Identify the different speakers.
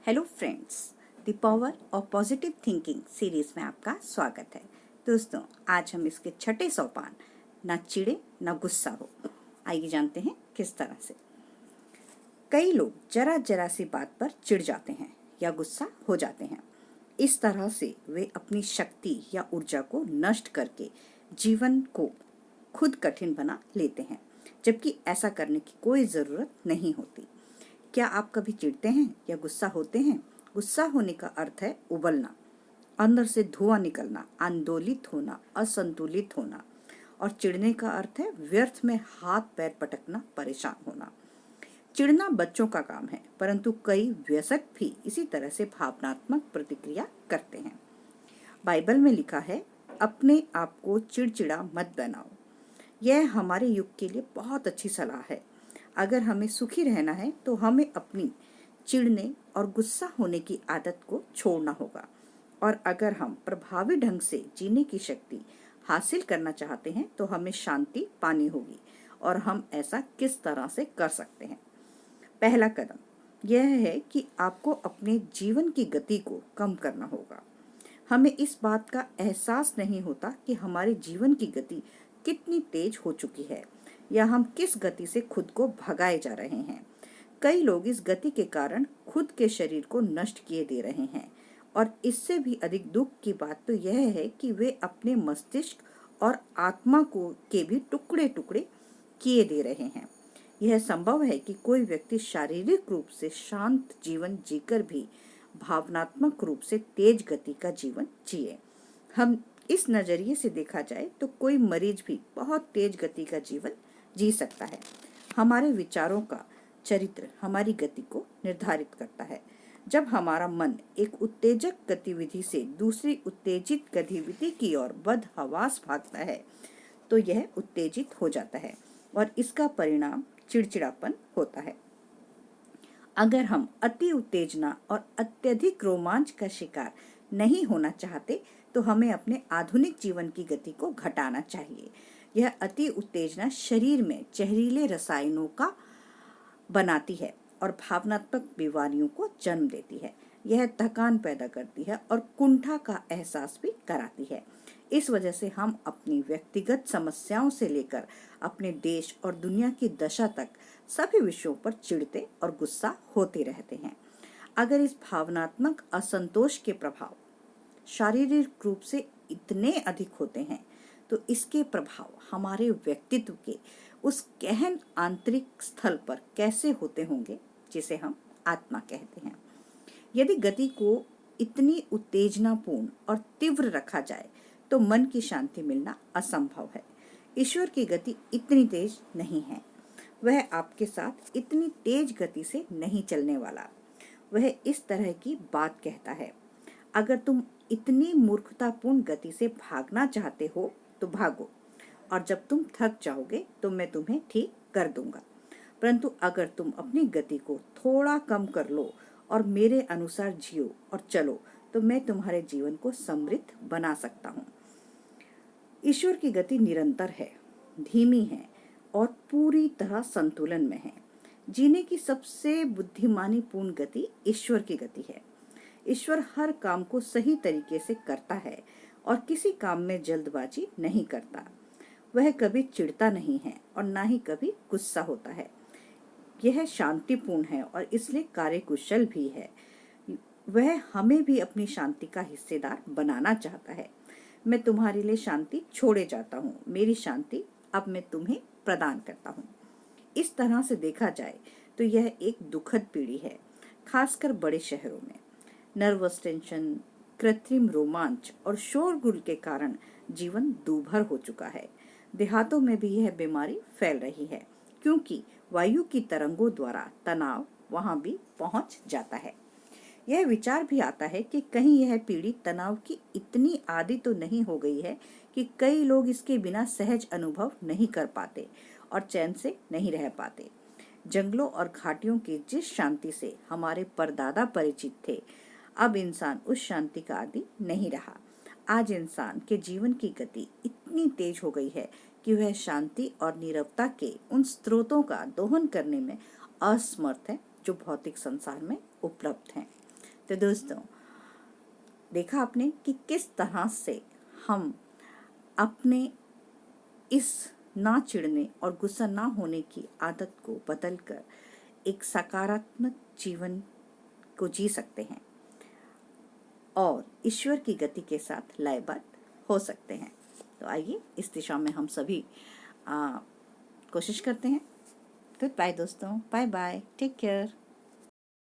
Speaker 1: Hello friends, the power of positive thinking series में आपका स्वागत है। दोस्तों, आज हम इसके छठे सोपान ना चिढ़े ना गुस्सा हो, आइए जानते हैं किस तरह से। कई लोग जरा जरा सी बात पर चिढ़ जाते हैं या गुस्सा हो जाते हैं। इस तरह से वे अपनी शक्ति या ऊर्जा को नष्ट करके जीवन को खुद कठिन बना लेते हैं, जबकि ऐसा करने की कोई ज़रूरत नहीं होती। क्या आप कभी चिढ़ते हैं या गुस्सा होते हैं? गुस्सा होने का अर्थ है उबलना, अंदर से धुआं निकलना, आंदोलित होना, असंतुलित होना। और चिढ़ने का अर्थ है व्यर्थ में हाथ पैर पटकना, परेशान होना। चिढ़ना बच्चों का काम है, परंतु कई वयस्क भी इसी तरह से भावनात्मक प्रतिक्रिया करते हैं। बाइबल में लिखा है, अपने आप को चिड़चिड़ा मत बनाओ। यह हमारे युग के लिए बहुत अच्छी सलाह है। अगर हमें सुखी रहना है तो हमें अपनी चिढ़ने और गुस्सा होने की आदत को छोड़ना होगा। और अगर हम प्रभावी ढंग से जीने की शक्ति हासिल करना चाहते हैं तो हमें शांति पानी होगी। और हम ऐसा किस तरह से कर सकते हैं? पहला कदम यह है कि आपको अपने जीवन की गति को कम करना होगा। हमें इस बात का एहसास नहीं होता कि हमारे जीवन की गति कितनी तेज हो चुकी है या हम किस गति से खुद को भगाए जा रहे हैं। कई लोग इस गति के कारण खुद के शरीर को नष्ट किए दे रहे हैं, और इससे भी अधिक दुख की बात तो यह है कि वे अपने मस्तिष्क और आत्मा को के भी टुकड़े टुकड़े किए दे रहे हैं। यह संभव है कि कोई व्यक्ति शारीरिक रूप से शांत जीवन जीकर भी भावनात्मक रूप से तेज गति का जीवन जिए। हम इस नजरिए से देखा जाए तो कोई मरीज भी बहुत तेज गति का जीवन जी सकता है। हमारे विचारों का चरित्र हमारी गति को निर्धारित करता है। जब हमारा मन एक उत्तेजक गतिविधि से दूसरी उत्तेजित गतिविधि की ओर बदहवास भागता है तो यह उत्तेजित हो जाता है और इसका परिणाम चिड़चिड़ापन होता है। अगर हम अति उत्तेजना और अत्यधिक रोमांच का शिकार नहीं होना चाहते तो हमें अपने आधुनिक जीवन की गति को घटाना चाहिए। यह अति उत्तेजना शरीर में जहरीले रसायनों का बनाती है और भावनात्मक बीमारियों को जन्म देती है। यह थकान पैदा करती है और कुंठा का एहसास भी कराती है। इस वजह से हम अपनी व्यक्तिगत समस्याओं से लेकर अपने देश और दुनिया की दशा तक सभी विषयों पर चिढ़ते और गुस्सा होते रहते हैं। अगर इस भावनात्मक असंतोष के प्रभाव शारीरिक रूप से इतने अधिक होते हैं तो इसके प्रभाव हमारे व्यक्तित्व के उस गहन आंतरिक स्थल पर कैसे होते होंगे जिसे हम आत्मा कहते हैं। यदि गति को इतनी उत्तेजनापूर्ण और तीव्र रखा जाए तो मन की शांति मिलना असंभव है। ईश्वर की गति इतनी तेज नहीं है। वह आपके साथ इतनी तेज गति से नहीं चलने वाला। वह इस तरह की बात कहता है, अगर तुम इतनी मूर्खतापूर्ण गति से भागना चाहते हो तो भागो, और जब तुम थक जाओगे तो मैं तुम्हें ठीक कर दूंगा। परंतु अगर तुम अपनी गति को थोड़ा कम कर लो और मेरे अनुसार जियो और चलो तो मैं तुम्हारे जीवन को समृद्ध बना सकता हूँ। ईश्वर की गति निरंतर है, धीमी है और पूरी तरह संतुलन में है। जीने की सबसे बुद्धिमानी पूर्ण गति ईश्वर की गति है। ईश्वर हर काम को सही तरीके से करता है और किसी काम में जल्दबाजी नहीं करता। वह कभी चिढ़ता नहीं है और ना ही कभी गुस्सा होता है। यह शांतिपूर्ण है और इसलिए कार्यकुशल भी है। वह हमें भी अपनी शांति का हिस्सेदार बनाना चाहता है। मैं तुम्हारे लिए शांति छोड़े जाता हूँ, मेरी शांति अब मैं तुम्हें प्रदान करता हूँ। इस तरह से देखा जाए तो यह एक दुखद पीढ़ी है, खासकर बड़े शहरों में। नर्वस टेंशन, कृत्रिम रोमांच और शोरगुल के कारण जीवन दूभर हो चुका है। देहातों में भी यह बीमारी फैल रही है क्योंकि वायु की तरंगों द्वारा तनाव वहां भी पहुंच जाता है। यह विचार भी आता है कि कहीं यह पीढ़ी तनाव की इतनी आदी तो नहीं हो गई है कि कई लोग इसके बिना सहज अनुभव नहीं कर पाते और चैन से नहीं रह पाते। जंगलों और घाटियों की जिस शांति से हमारे परदादा परिचित थे, अब इंसान उस शांति का आदी नहीं रहा। आज इंसान के जीवन की गति इतनी तेज हो गई है कि वह शांति और नीरवता के उन स्रोतों का दोहन करने में असमर्थ है जो भौतिक संसार में उपलब्ध हैं। तो दोस्तों, देखा आपने कि किस तरह से हम अपने इस ना चिढ़ने और गुस्सा ना होने की आदत को बदलकर एक सकारात्मक जीवन को जी सकते हैं और ईश्वर की गति के साथ लयबद्ध हो सकते हैं। तो आइए इस दिशा में हम सभी कोशिश करते हैं। गुड बाय दोस्तों, बाय बाय, टेक केयर।